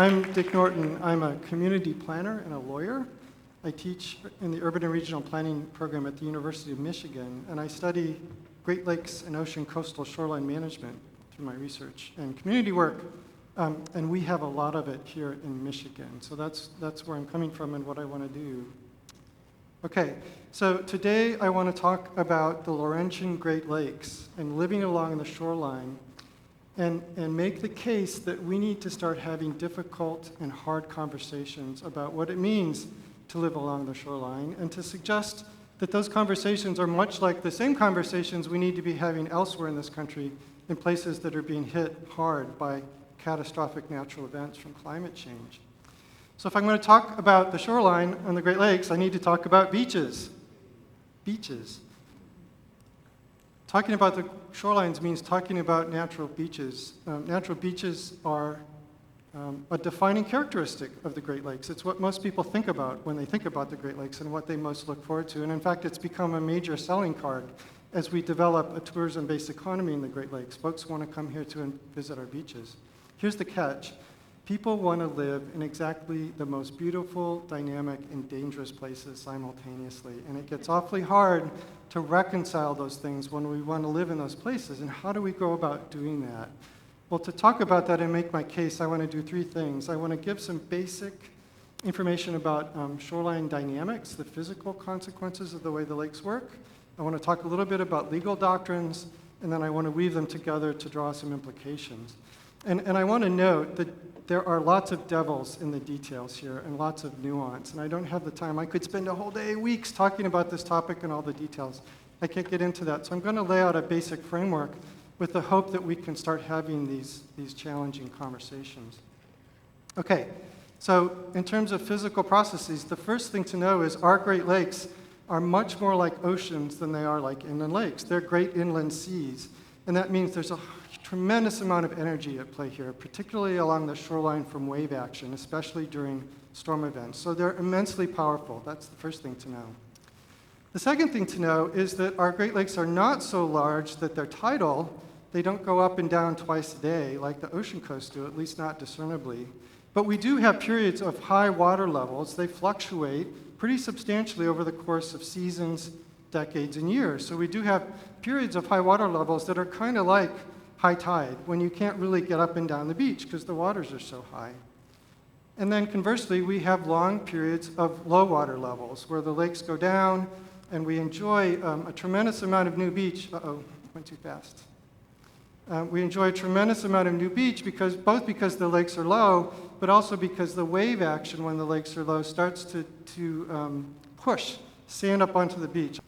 I'm Dick Norton. I'm a community planner and a lawyer. I teach in the Urban and Regional Planning program at the University of Michigan, and I study Great Lakes and ocean coastal shoreline management through my research and community work. And we have a lot of it here in Michigan. So that's where I'm coming from and what I want to do. Okay, so today I want to talk about the Laurentian Great Lakes and living along the shoreline and make the case that we need to start having difficult and hard conversations about what it means to live along the shoreline, and to suggest that those conversations are much like the same conversations we need to be having elsewhere in this country in places that are being hit hard by catastrophic natural events from climate change. So if I'm going to talk about the shoreline on the Great Lakes, I need to talk about beaches. Beaches. Talking about the shorelines means talking about natural beaches. Natural beaches are a defining characteristic of the Great Lakes. It's what most people think about when they think about the Great Lakes and what they most look forward to. And in fact, it's become a major selling card as we develop a tourism-based economy in the Great Lakes. Folks want to come here to visit our beaches. Here's the catch. People want to live in exactly the most beautiful, dynamic, and dangerous places simultaneously. And it gets awfully hard to reconcile those things when we want to live in those places. And how do we go about doing that? Well, to talk about that and make my case, I want to do three things. I want to give some basic information about shoreline dynamics, the physical consequences of the way the lakes work. I want to talk a little bit about legal doctrines, and then I want to weave them together to draw some implications. And I want to note that there are lots of devils in the details here and lots of nuance, and I don't have the time. I could spend a whole day, weeks, talking about this topic and all the details. I can't get into that, so I'm going to lay out a basic framework with the hope that we can start having these challenging conversations. Okay, so in terms of physical processes, the first thing to know is our Great Lakes are much more like oceans than they are like inland lakes. They're great inland seas, and that means there's a tremendous amount of energy at play here, particularly along the shoreline from wave action, especially during storm events. So they're immensely powerful. That's the first thing to know. The second thing to know is that our Great Lakes are not so large that they're tidal. They don't go up and down twice a day like the ocean coasts do, at least not discernibly. But we do have periods of high water levels. They fluctuate pretty substantially over the course of seasons, decades, and years. So we do have periods of high water levels that are kind of like high tide, when you can't really get up and down the beach because the waters are so high. And then conversely, we have long periods of low water levels where the lakes go down and we enjoy a tremendous amount of new beach. Uh-oh, went too fast. We enjoy a tremendous amount of new beach both because the lakes are low, but also because the wave action when the lakes are low starts to push sand up onto the beach.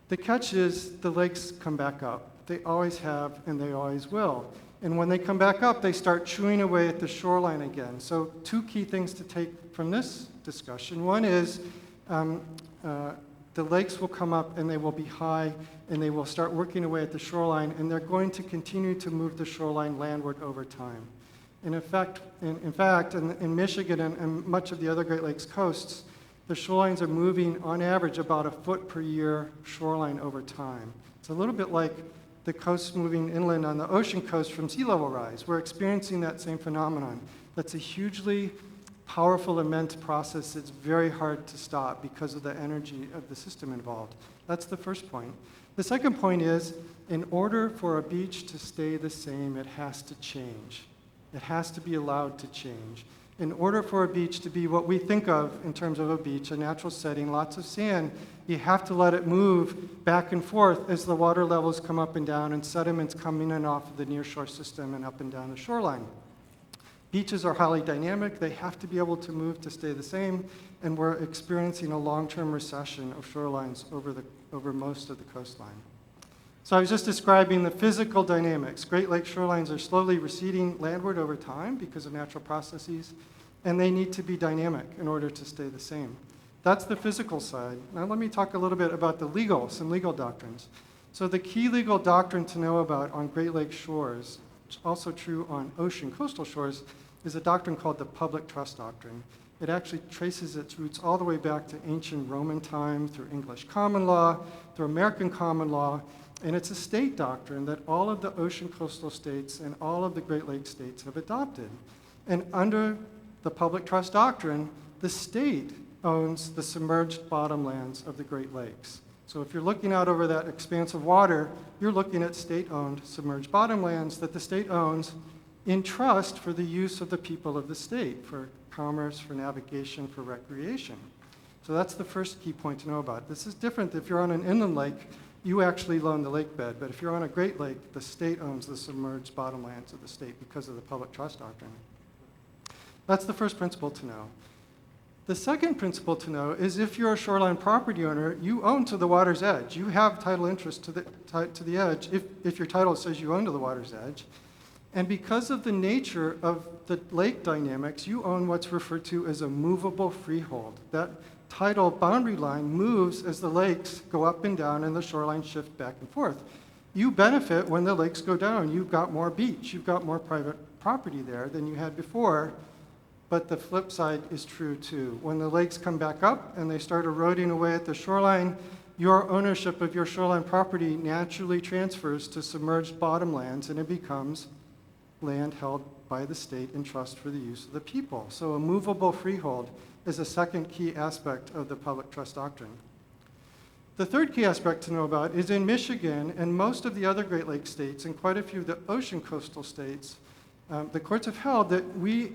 The catch is the lakes come back up. They always have, and they always will. And when they come back up, they start chewing away at the shoreline again. So two key things to take from this discussion. One is the lakes will come up and they will be high and they will start working away at the shoreline, and they're going to continue to move the shoreline landward over time. And in fact, in Michigan and much of the other Great Lakes coasts, the shorelines are moving on average about a foot per year shoreline over time. It's a little bit like the coast moving inland on the ocean coast from sea level rise. We're experiencing that same phenomenon. That's a hugely powerful, immense process. It's very hard to stop because of the energy of the system involved. That's the first point. The second point is, in order for a beach to stay the same, it has to change. It has to be allowed to change. In order for a beach to be what we think of in terms of a beach, a natural setting, lots of sand, you have to let it move back and forth as the water levels come up and down and sediments come in and off of the nearshore system and up and down the shoreline. Beaches are highly dynamic. They have to be able to move to stay the same, and we're experiencing a long-term recession of shorelines over most of the coastline. So I was just describing the physical dynamics. Great Lake shorelines are slowly receding landward over time because of natural processes, and they need to be dynamic in order to stay the same. That's the physical side. Now let me talk a little bit about some legal doctrines. So the key legal doctrine to know about on Great Lake shores, which is also true on ocean coastal shores, is a doctrine called the public trust doctrine. It actually traces its roots all the way back to ancient Roman time, through English common law, through American common law, and it's a state doctrine that all of the ocean coastal states and all of the Great Lakes states have adopted. And under the public trust doctrine, the state owns the submerged bottomlands of the Great Lakes. So if you're looking out over that expanse of water, you're looking at state-owned submerged bottomlands that the state owns in trust for the use of the people of the state, for commerce, for navigation, for recreation. So that's the first key point to know about. This is different if you're on an inland lake, you actually loan the lake bed, but if you're on a Great Lake, the state owns the submerged bottomlands of the state because of the public trust doctrine. That's the first principle to know. The second principle to know is if you're a shoreline property owner, you own to the water's edge. You have title interest to the edge if your title says you own to the water's edge. And because of the nature of the lake dynamics, you own what's referred to as a movable freehold. That tidal boundary line moves as the lakes go up and down and the shoreline shift back and forth. You benefit when the lakes go down. You've got more beach. You've got more private property there than you had before. But the flip side is true too. When the lakes come back up and they start eroding away at the shoreline, your ownership of your shoreline property naturally transfers to submerged bottomlands and it becomes land held by the state in trust for the use of the people. So a movable freehold is a second key aspect of the public trust doctrine. The third key aspect to know about is in Michigan and most of the other Great Lakes states and quite a few of the ocean coastal states, the courts have held that we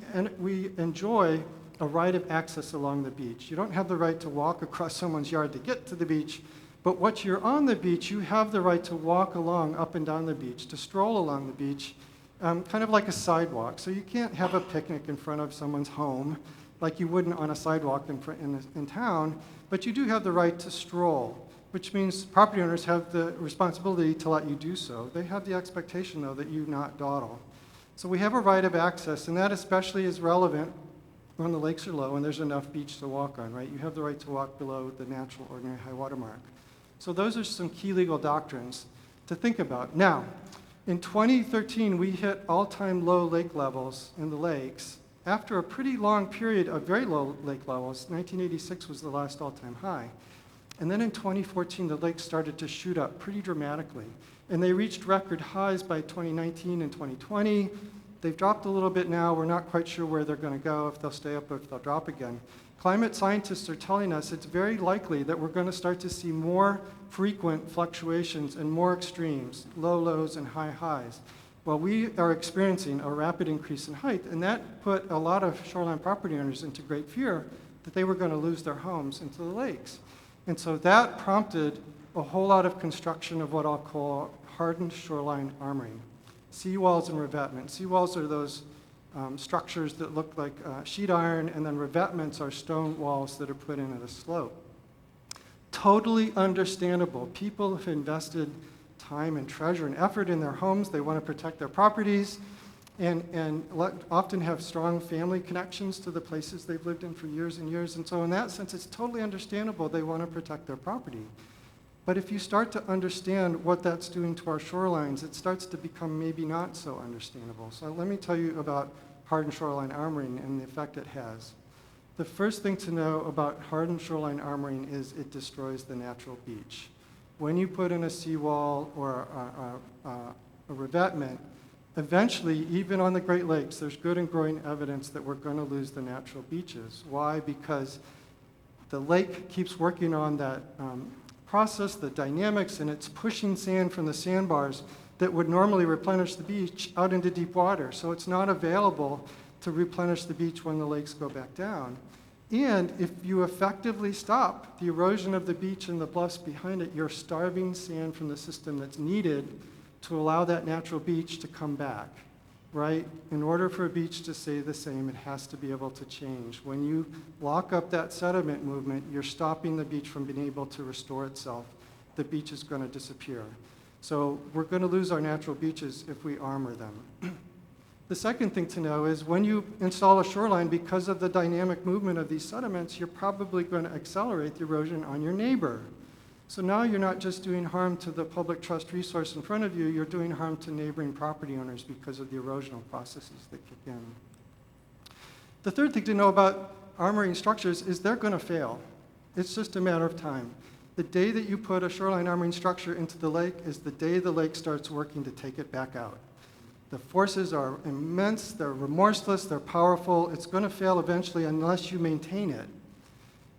enjoy a right of access along the beach. You don't have the right to walk across someone's yard to get to the beach, but once you're on the beach, you have the right to walk along up and down the beach, to stroll along the beach, kind of like a sidewalk. So you can't have a picnic in front of someone's home like you wouldn't on a sidewalk in town, but you do have the right to stroll, which means property owners have the responsibility to let you do so. They have the expectation, though, that you not dawdle. So we have a right of access, and that especially is relevant when the lakes are low and there's enough beach to walk on, right? You have the right to walk below the natural ordinary high water mark. So those are some key legal doctrines to think about. Now, in 2013, we hit all-time low lake levels in the lakes after a pretty long period of very low lake levels. 1986 was the last all-time high. And then in 2014, the lakes started to shoot up pretty dramatically. And they reached record highs by 2019 and 2020. They've dropped a little bit now. We're not quite sure where they're going to go, if they'll stay up or if they'll drop again. Climate scientists are telling us it's very likely that we're going to start to see more frequent fluctuations and more extremes, low lows and high highs. Well, we are experiencing a rapid increase in height, and that put a lot of shoreline property owners into great fear that they were going to lose their homes into the lakes. And so that prompted a whole lot of construction of what I'll call hardened shoreline armoring. Seawalls and revetment. Seawalls are those structures that look like sheet iron, and then revetments are stone walls that are put in at a slope. Totally understandable. People have invested time and treasure and effort in their homes. They want to protect their properties and often have strong family connections to the places they've lived in for years and years. And so in that sense, it's totally understandable they want to protect their property. But if you start to understand what that's doing to our shorelines, it starts to become maybe not so understandable. So let me tell you about hardened shoreline armoring and the effect it has. The first thing to know about hardened shoreline armoring is it destroys the natural beach. When you put in a seawall or a revetment, eventually, even on the Great Lakes, there's good and growing evidence that we're going to lose the natural beaches. Why? Because the lake keeps working on that process, the dynamics, and it's pushing sand from the sandbars that would normally replenish the beach out into deep water. So it's not available to replenish the beach when the lakes go back down. And if you effectively stop the erosion of the beach and the bluffs behind it, you're starving sand from the system that's needed to allow that natural beach to come back, right? In order for a beach to stay the same, it has to be able to change. When you lock up that sediment movement, you're stopping the beach from being able to restore itself. The beach is going to disappear. So we're going to lose our natural beaches if we armor them. The second thing to know is when you install a shoreline, because of the dynamic movement of these sediments, you're probably going to accelerate the erosion on your neighbor. So now you're not just doing harm to the public trust resource in front of you, you're doing harm to neighboring property owners because of the erosional processes that kick in. The third thing to know about armoring structures is they're going to fail. It's just a matter of time. The day that you put a shoreline armoring structure into the lake is the day the lake starts working to take it back out. The forces are immense, they're remorseless, they're powerful. It's going to fail eventually unless you maintain it.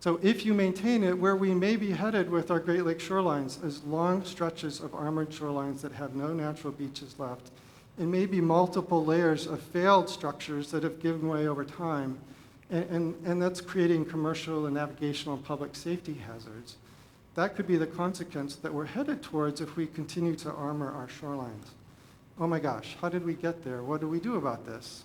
So if you maintain it, where we may be headed with our Great Lake shorelines is long stretches of armored shorelines that have no natural beaches left, and maybe multiple layers of failed structures that have given way over time, and that's creating commercial and navigational and public safety hazards. That could be the consequence that we're headed towards if we continue to armor our shorelines. Oh my gosh, how did we get there? What do we do about this?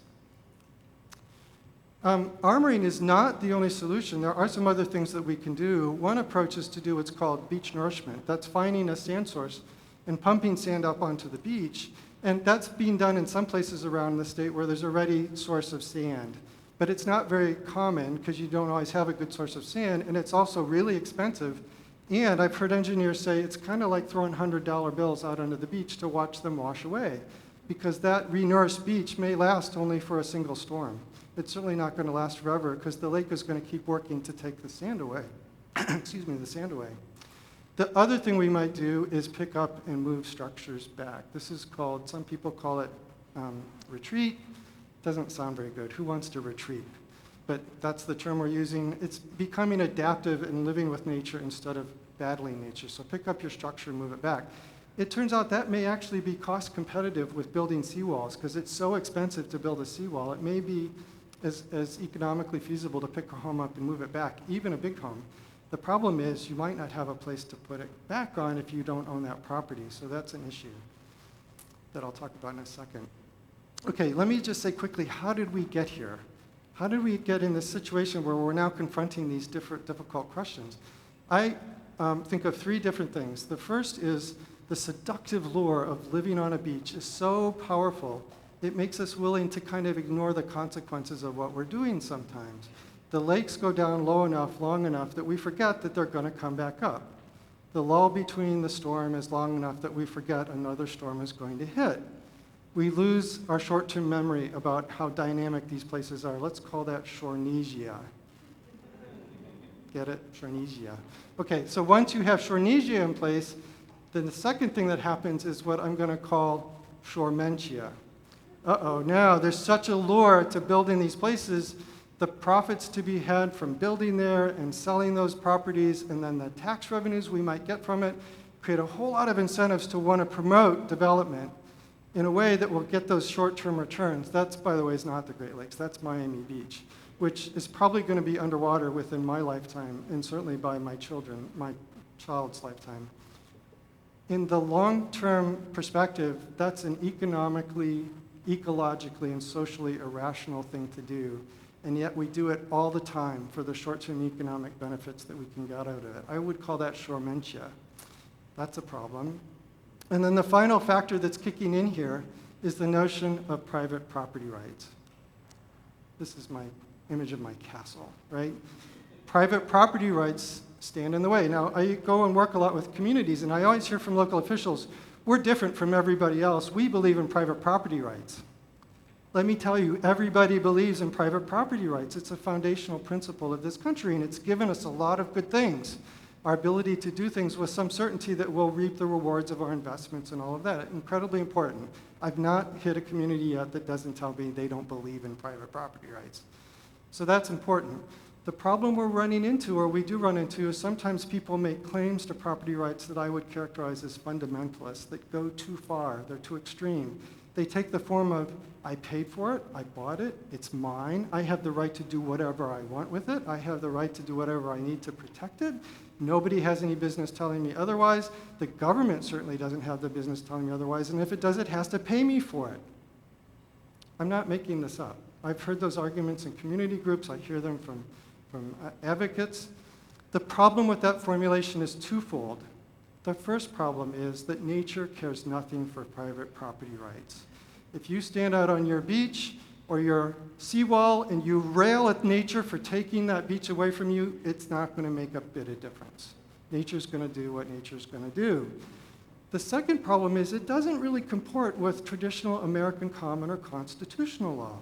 Armoring is not the only solution. There are some other things that we can do. One approach is to do what's called beach nourishment. That's finding a sand source and pumping sand up onto the beach. And that's being done in some places around the state where there's a ready source of sand. But it's not very common because you don't always have a good source of sand, and it's also really expensive. And I've heard engineers say it's kind of like throwing $100 bills out onto the beach to watch them wash away, because that renourished beach may last only for a single storm. It's certainly not going to last forever because the lake is going to keep working to take the sand away. Excuse me, the sand away. The other thing we might do is pick up and move structures back. This is called, some people call it retreat. Doesn't sound very good. Who wants to retreat? But that's the term we're using. It's becoming adaptive and living with nature instead of battling nature. So pick up your structure and move it back. It turns out that may actually be cost competitive with building seawalls because it's so expensive to build a seawall. It may be as economically feasible to pick a home up and move it back, even a big home. The problem is you might not have a place to put it back on if you don't own that property. So that's an issue that I'll talk about in a second. Okay, let me just say quickly, how did we get here? How did we get in this situation where we're now confronting these difficult questions? I think of three different things. The first is the seductive lure of living on a beach is so powerful, it makes us willing to kind of ignore the consequences of what we're doing sometimes. The lakes go down low enough, long enough, that we forget that they're going to come back up. The lull between the storm is long enough that we forget another storm is going to hit. We lose our short-term memory about how dynamic these places are. Let's call that shorenesia. Get it? Shorenesia. Okay, so once you have shorenesia in place, then the second thing that happens is what I'm going to call shorementia. Uh-oh, now there's such a lure to building these places, the profits to be had from building there and selling those properties, and then the tax revenues we might get from it, create a whole lot of incentives to want to promote development in a way that will get those short-term returns. That's, by the way, is not the Great Lakes. That's Miami Beach, which is probably going to be underwater within my lifetime, and certainly by my child's lifetime. In the long-term perspective, that's an economically, ecologically, and socially irrational thing to do, and yet we do it all the time for the short-term economic benefits that we can get out of it. I would call that shorementia. That's a problem. And then the final factor that's kicking in here is the notion of private property rights. This is my image of my castle, right? Private property rights stand in the way. Now, I go and work a lot with communities, and I always hear from local officials, we're different from everybody else. We believe in private property rights. Let me tell you, everybody believes in private property rights. It's a foundational principle of this country, and it's given us a lot of good things. Our ability to do things with some certainty that we'll reap the rewards of our investments and all of that. Incredibly important. I've not hit a community yet that doesn't tell me they don't believe in private property rights. So that's important. The problem we're running into, or we do run into, is sometimes people make claims to property rights that I would characterize as fundamentalist, that go too far, they're too extreme. They take the form of, I paid for it, I bought it, it's mine, I have the right to do whatever I want with it, I have the right to do whatever I need to protect it. Nobody has any business telling me otherwise. The government certainly doesn't have the business telling me otherwise, and if it does, it has to pay me for it. I'm not making this up. I've heard those arguments in community groups. I hear them from advocates. The problem with that formulation is twofold. The first problem is that nature cares nothing for private property rights. If you stand out on your beach or your seawall and you rail at nature for taking that beach away from you, it's not going to make a bit of difference. Nature's going to do what nature's going to do. The second problem is it doesn't really comport with traditional American common or constitutional law.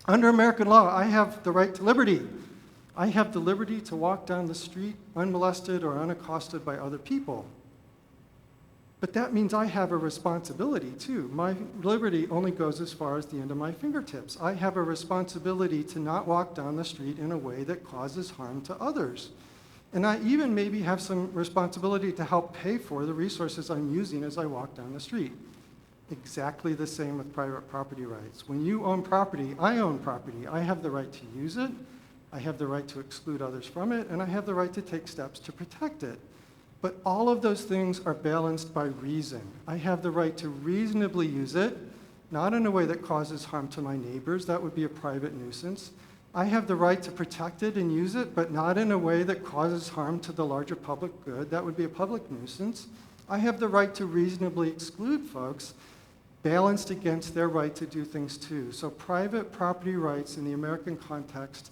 Under American law, I have the right to liberty. I have the liberty to walk down the street unmolested or unaccosted by other people. But that means I have a responsibility too. My liberty only goes as far as the end of my fingertips. I have a responsibility to not walk down the street in a way that causes harm to others. And I even maybe have some responsibility to help pay for the resources I'm using as I walk down the street. Exactly the same with private property rights. When you own property, I own property. I have the right to use it, I have the right to exclude others from it, and I have the right to take steps to protect it. But all of those things are balanced by reason. I have the right to reasonably use it, not in a way that causes harm to my neighbors. That would be a private nuisance. I have the right to protect it and use it, but not in a way that causes harm to the larger public good. That would be a public nuisance. I have the right to reasonably exclude folks, balanced against their right to do things too. So private property rights in the American context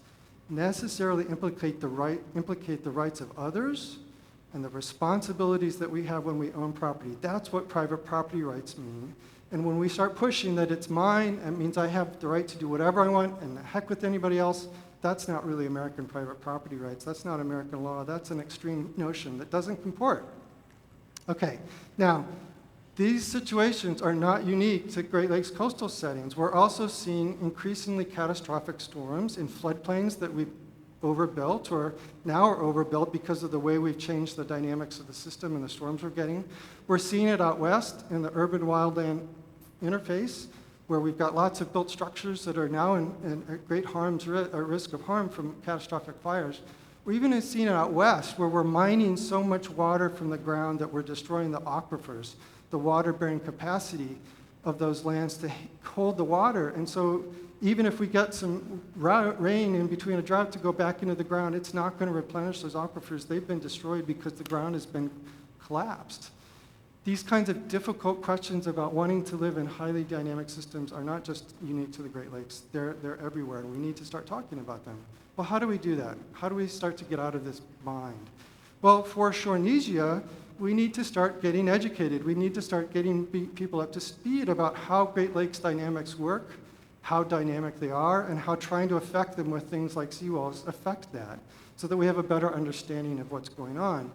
necessarily implicate the rights of others and the responsibilities that we have when we own property. That's what private property rights mean. And when we start pushing that it's mine, it means I have the right to do whatever I want and the heck with anybody else, that's not really American private property rights. That's not American law. That's an extreme notion that doesn't comport. Okay, now, these situations are not unique to Great Lakes coastal settings. We're also seeing increasingly catastrophic storms in floodplains that we've overbuilt or now are overbuilt because of the way we've changed the dynamics of the system and the storms we're getting. We're seeing it out west in the urban wildland interface, where we've got lots of built structures that are now in at great risk of harm from catastrophic fires. We're even seeing it out west, where we're mining so much water from the ground that we're destroying the aquifers, the water-bearing capacity of those lands to hold the water. And so even if we get some rain in between a drought to go back into the ground, it's not going to replenish those aquifers. They've been destroyed because the ground has been collapsed. These kinds of difficult questions about wanting to live in highly dynamic systems are not just unique to the Great Lakes. They're everywhere, and we need to start talking about them. Well, how do we do that? How do we start to get out of this bind? Well, for Shorementia, we need to start getting educated. We need to start getting people up to speed about how Great Lakes dynamics work, how dynamic they are, and how trying to affect them with things like seawalls affect that, so that we have a better understanding of what's going on.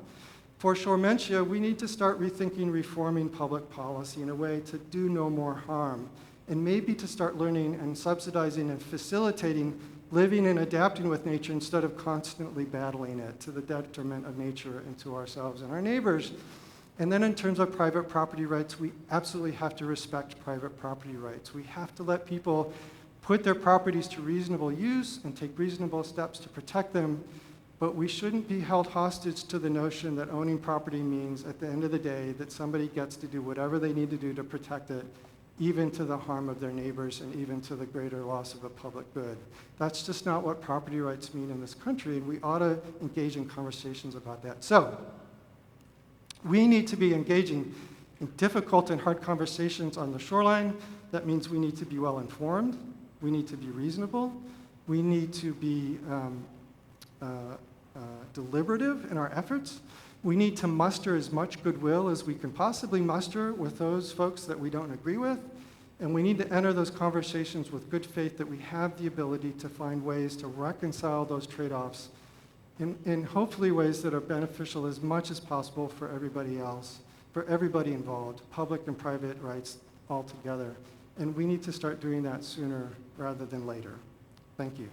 For Shorementia, we need to start rethinking reforming public policy in a way to do no more harm, and maybe to start learning and subsidizing and facilitating living and adapting with nature instead of constantly battling it to the detriment of nature and to ourselves and our neighbors. And then in terms of private property rights, we absolutely have to respect private property rights. We have to let people put their properties to reasonable use and take reasonable steps to protect them, but we shouldn't be held hostage to the notion that owning property means, at the end of the day, that somebody gets to do whatever they need to do to protect it, even to the harm of their neighbors and even to the greater loss of a public good. That's just not what property rights mean in this country, and we ought to engage in conversations about that. So, we need to be engaging in difficult and hard conversations on the shoreline. That means we need to be well informed, we need to be reasonable, we need to be deliberative in our efforts. We need to muster as much goodwill as we can possibly muster with those folks that we don't agree with, and we need to enter those conversations with good faith that we have the ability to find ways to reconcile those trade-offs in hopefully ways that are beneficial as much as possible for everybody else, for everybody involved, public and private rights all together. And we need to start doing that sooner rather than later. Thank you.